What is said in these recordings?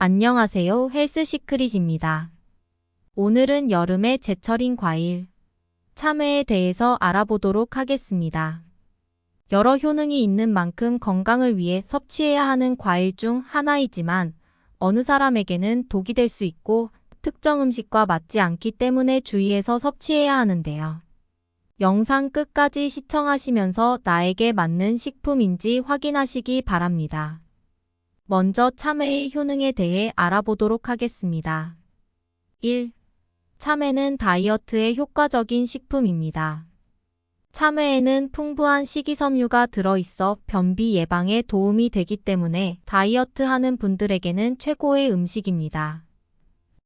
안녕하세요. 헬스시크릿입니다. 오늘은 여름의 제철인 과일, 참외에 대해서 알아보도록 하겠습니다. 여러 효능이 있는 만큼 건강을 위해 섭취해야 하는 과일 중 하나이지만 어느 사람에게는 독이 될 수 있고 특정 음식과 맞지 않기 때문에 주의해서 섭취해야 하는데요. 영상 끝까지 시청하시면서 나에게 맞는 식품인지 확인하시기 바랍니다. 먼저 참외의 효능에 대해 알아보도록 하겠습니다. 1. 참외는 다이어트에 효과적인 식품입니다. 참외에는 풍부한 식이섬유가 들어있어 변비 예방에 도움이 되기 때문에 다이어트 하는 분들에게는 최고의 음식입니다.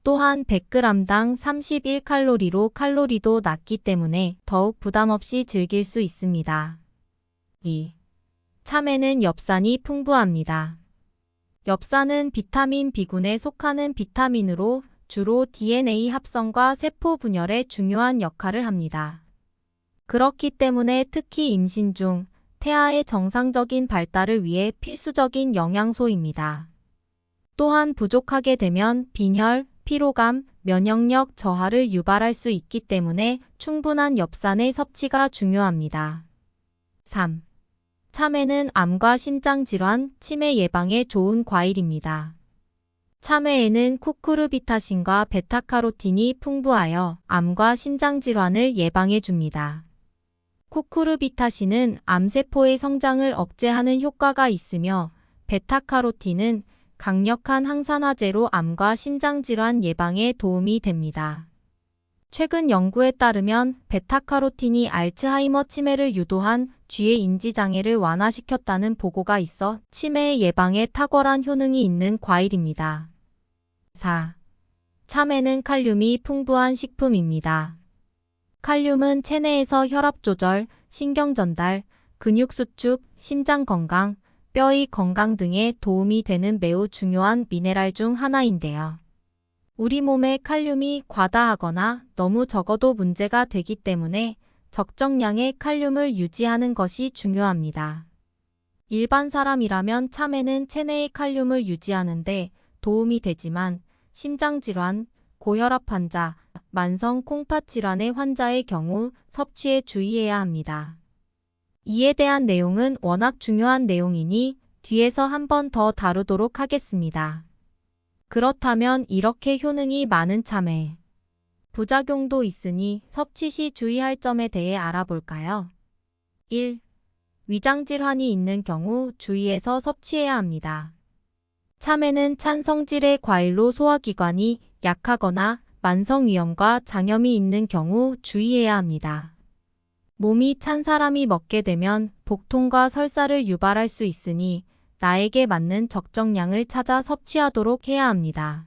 또한 100g당 31칼로리로 칼로리도 낮기 때문에 더욱 부담 없이 즐길 수 있습니다. 2. 참외는 엽산이 풍부합니다. 엽산은 비타민 B군에 속하는 비타민으로 주로 DNA 합성과 세포 분열에 중요한 역할을 합니다. 그렇기 때문에 특히 임신 중 태아의 정상적인 발달을 위해 필수적인 영양소입니다. 또한 부족하게 되면 빈혈, 피로감, 면역력 저하를 유발할 수 있기 때문에 충분한 엽산의 섭취가 중요합니다. 3. 참외는 암과 심장질환, 치매 예방에 좋은 과일입니다. 참외에는 쿠쿠르비타신과 베타카로틴이 풍부하여 암과 심장질환을 예방해줍니다. 쿠쿠르비타신은 암세포의 성장을 억제하는 효과가 있으며 베타카로틴은 강력한 항산화제로 암과 심장질환 예방에 도움이 됩니다. 최근 연구에 따르면 베타카로틴이 알츠하이머 치매를 유도한 쥐의 인지장애를 완화시켰다는 보고가 있어 치매 예방에 탁월한 효능이 있는 과일입니다. 4. 참외는 칼륨이 풍부한 식품입니다. 칼륨은 체내에서 혈압 조절, 신경 전달, 근육 수축, 심장 건강, 뼈의 건강 등에 도움이 되는 매우 중요한 미네랄 중 하나인데요. 우리 몸에 칼륨이 과다하거나 너무 적어도 문제가 되기 때문에 적정량의 칼륨을 유지하는 것이 중요합니다. 일반 사람이라면 참외는 체내의 칼륨을 유지하는 데 도움이 되지만 심장질환, 고혈압 환자, 만성 콩팥 질환의 환자의 경우 섭취에 주의해야 합니다. 이에 대한 내용은 워낙 중요한 내용이니 뒤에서 한 번 더 다루도록 하겠습니다. 그렇다면 이렇게 효능이 많은 참외, 부작용도 있으니 섭취 시 주의할 점에 대해 알아볼까요? 1. 위장질환이 있는 경우 주의해서 섭취해야 합니다. 참외는 찬 성질의 과일로 소화기관이 약하거나 만성위염과 장염이 있는 경우 주의해야 합니다. 몸이 찬 사람이 먹게 되면 복통과 설사를 유발할 수 있으니 나에게 맞는 적정량을 찾아 섭취하도록 해야 합니다.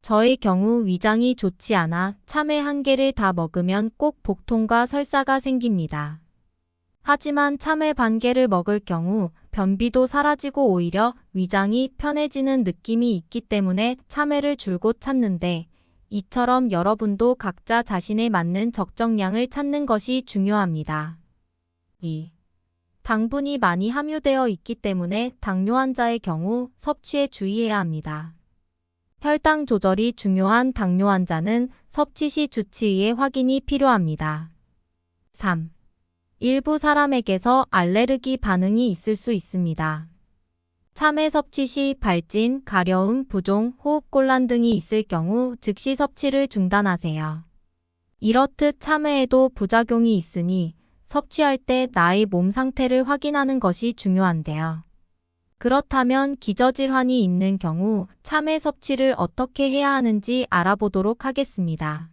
저의 경우 위장이 좋지 않아 참외 한 개를 다 먹으면 꼭 복통과 설사가 생깁니다. 하지만 참외 반 개를 먹을 경우 변비도 사라지고 오히려 위장이 편해지는 느낌이 있기 때문에 참외를 줄곧 찾는데 이처럼 여러분도 각자 자신에 맞는 적정량을 찾는 것이 중요합니다. 2. 당분이 많이 함유되어 있기 때문에 당뇨 환자의 경우 섭취에 주의해야 합니다. 혈당 조절이 중요한 당뇨 환자는 섭취 시 주치의의 확인이 필요합니다. 3. 일부 사람에게서 알레르기 반응이 있을 수 있습니다. 참외 섭취 시 발진, 가려움, 부종, 호흡곤란 등이 있을 경우 즉시 섭취를 중단하세요. 이렇듯 참외에도 부작용이 있으니 섭취할 때 나의 몸 상태를 확인하는 것이 중요한데요. 그렇다면 기저질환이 있는 경우 참외 섭취를 어떻게 해야 하는지 알아보도록 하겠습니다.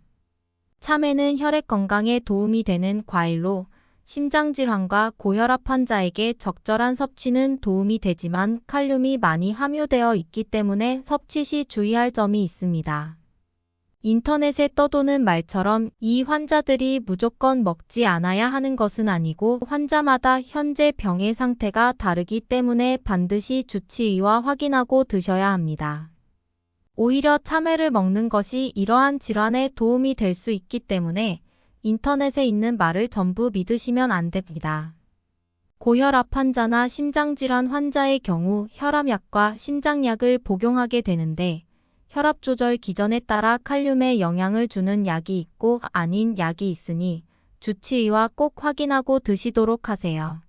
참외는 혈액 건강에 도움이 되는 과일로 심장질환과 고혈압 환자에게 적절한 섭취는 도움이 되지만 칼륨이 많이 함유되어 있기 때문에 섭취 시 주의할 점이 있습니다. 인터넷에 떠도는 말처럼 이 환자들이 무조건 먹지 않아야 하는 것은 아니고 환자마다 현재 병의 상태가 다르기 때문에 반드시 주치의와 확인하고 드셔야 합니다. 오히려 참외를 먹는 것이 이러한 질환에 도움이 될 수 있기 때문에 인터넷에 있는 말을 전부 믿으시면 안 됩니다. 고혈압 환자나 심장질환 환자의 경우 혈압약과 심장약을 복용하게 되는데 혈압 조절 기전에 따라 칼륨에 영향을 주는 약이 있고 아닌 약이 있으니 주치의와 꼭 확인하고 드시도록 하세요.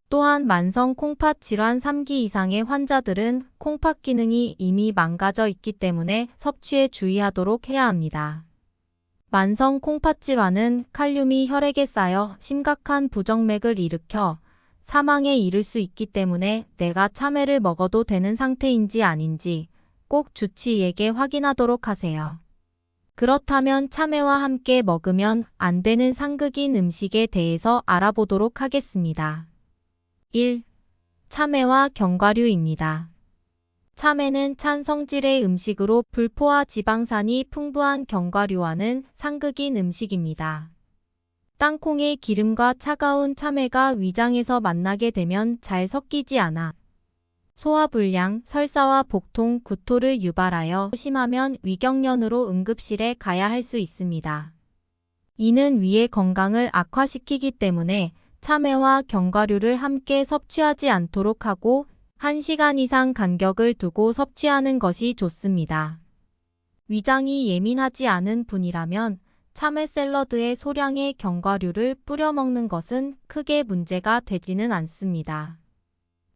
또한 만성 콩팥 질환 3기 이상의 환자들은 콩팥 기능이 이미 망가져 있기 때문에 섭취에 주의하도록 해야 합니다. 만성 콩팥 질환은 칼륨이 혈액에 쌓여 심각한 부정맥을 일으켜 사망에 이를 수 있기 때문에 내가 참외를 먹어도 되는 상태인지 아닌지 꼭 주치의에게 확인하도록 하세요. 그렇다면 참외와 함께 먹으면 안 되는 상극인 음식에 대해서 알아보도록 하겠습니다. 1. 참외와 견과류입니다. 참외는 찬 성질의 음식으로 불포화 지방산이 풍부한 견과류와는 상극인 음식입니다. 땅콩의 기름과 차가운 참외가 위장에서 만나게 되면 잘 섞이지 않아 소화불량, 설사와 복통, 구토를 유발하여 심하면 위경련으로 응급실에 가야 할 수 있습니다. 이는 위의 건강을 악화시키기 때문에 참외와 견과류를 함께 섭취하지 않도록 하고 1시간 이상 간격을 두고 섭취하는 것이 좋습니다. 위장이 예민하지 않은 분이라면 참외 샐러드에 소량의 견과류를 뿌려 먹는 것은 크게 문제가 되지는 않습니다.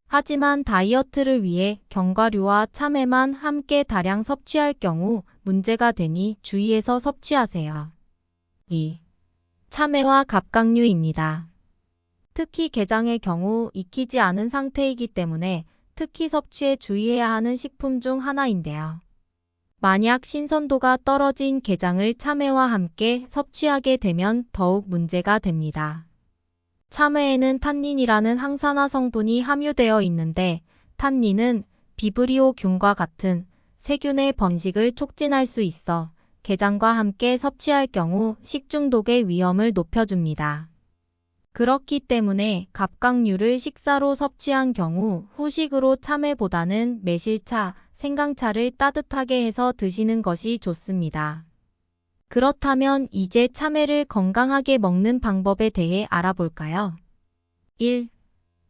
하지만 다이어트를 위해 견과류와 참외만 함께 다량 섭취할 경우 문제가 되니 주의해서 섭취하세요. 2. 참외와 갑각류입니다. 특히 게장의 경우 익히지 않은 상태이기 때문에 특히 섭취에 주의해야 하는 식품 중 하나인데요. 만약 신선도가 떨어진 게장을 참외와 함께 섭취하게 되면 더욱 문제가 됩니다. 참외에는 탄닌이라는 항산화 성분이 함유되어 있는데 탄닌은 비브리오균과 같은 세균의 번식을 촉진할 수 있어 게장과 함께 섭취할 경우 식중독의 위험을 높여줍니다. 그렇기 때문에 갑각류를 식사로 섭취한 경우 후식으로 참외보다는 매실차, 생강차를 따뜻하게 해서 드시는 것이 좋습니다. 그렇다면 이제 참외를 건강하게 먹는 방법에 대해 알아볼까요? 1.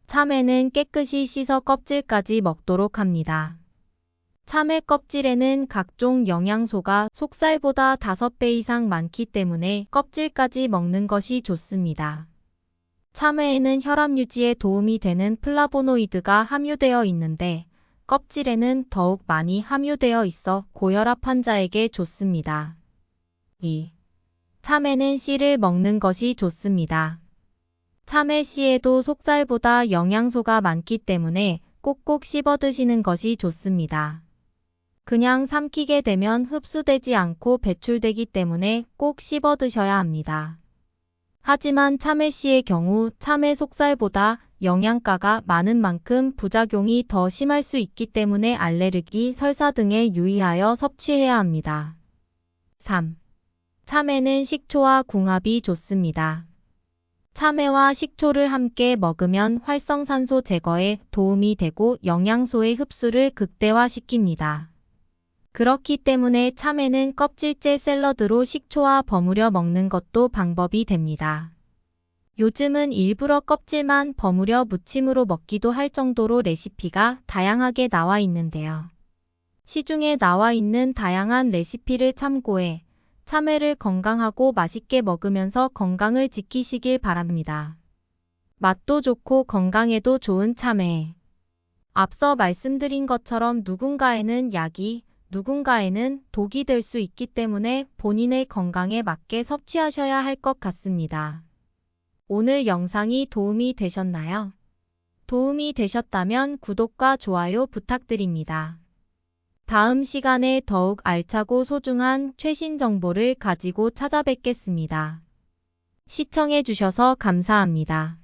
참외는 깨끗이 씻어 껍질까지 먹도록 합니다. 참외 껍질에는 각종 영양소가 속살보다 5배 이상 많기 때문에 껍질까지 먹는 것이 좋습니다. 참외에는 혈압 유지에 도움이 되는 플라보노이드가 함유되어 있는데 껍질에는 더욱 많이 함유되어 있어 고혈압 환자에게 좋습니다. 2. 참외는 씨를 먹는 것이 좋습니다. 참외 씨에도 속살보다 영양소가 많기 때문에 꼭꼭 씹어 드시는 것이 좋습니다. 그냥 삼키게 되면 흡수되지 않고 배출되기 때문에 꼭 씹어 드셔야 합니다. 하지만 참외 씨의 경우 참외 속살보다 영양가가 많은 만큼 부작용이 더 심할 수 있기 때문에 알레르기, 설사 등에 유의하여 섭취해야 합니다. 3. 참외는 식초와 궁합이 좋습니다. 참외와 식초를 함께 먹으면 활성산소 제거에 도움이 되고 영양소의 흡수를 극대화시킵니다. 그렇기 때문에 참외는 껍질째 샐러드로 식초와 버무려 먹는 것도 방법이 됩니다. 요즘은 일부러 껍질만 버무려 무침으로 먹기도 할 정도로 레시피가 다양하게 나와 있는데요. 시중에 나와 있는 다양한 레시피를 참고해 참외를 건강하고 맛있게 먹으면서 건강을 지키시길 바랍니다. 맛도 좋고 건강에도 좋은 참외. 앞서 말씀드린 것처럼 누군가에는 약이, 누군가에는 독이 될 수 있기 때문에 본인의 건강에 맞게 섭취하셔야 할 것 같습니다. 오늘 영상이 도움이 되셨나요? 도움이 되셨다면 구독과 좋아요 부탁드립니다. 다음 시간에 더욱 알차고 소중한 최신 정보를 가지고 찾아뵙겠습니다. 시청해주셔서 감사합니다.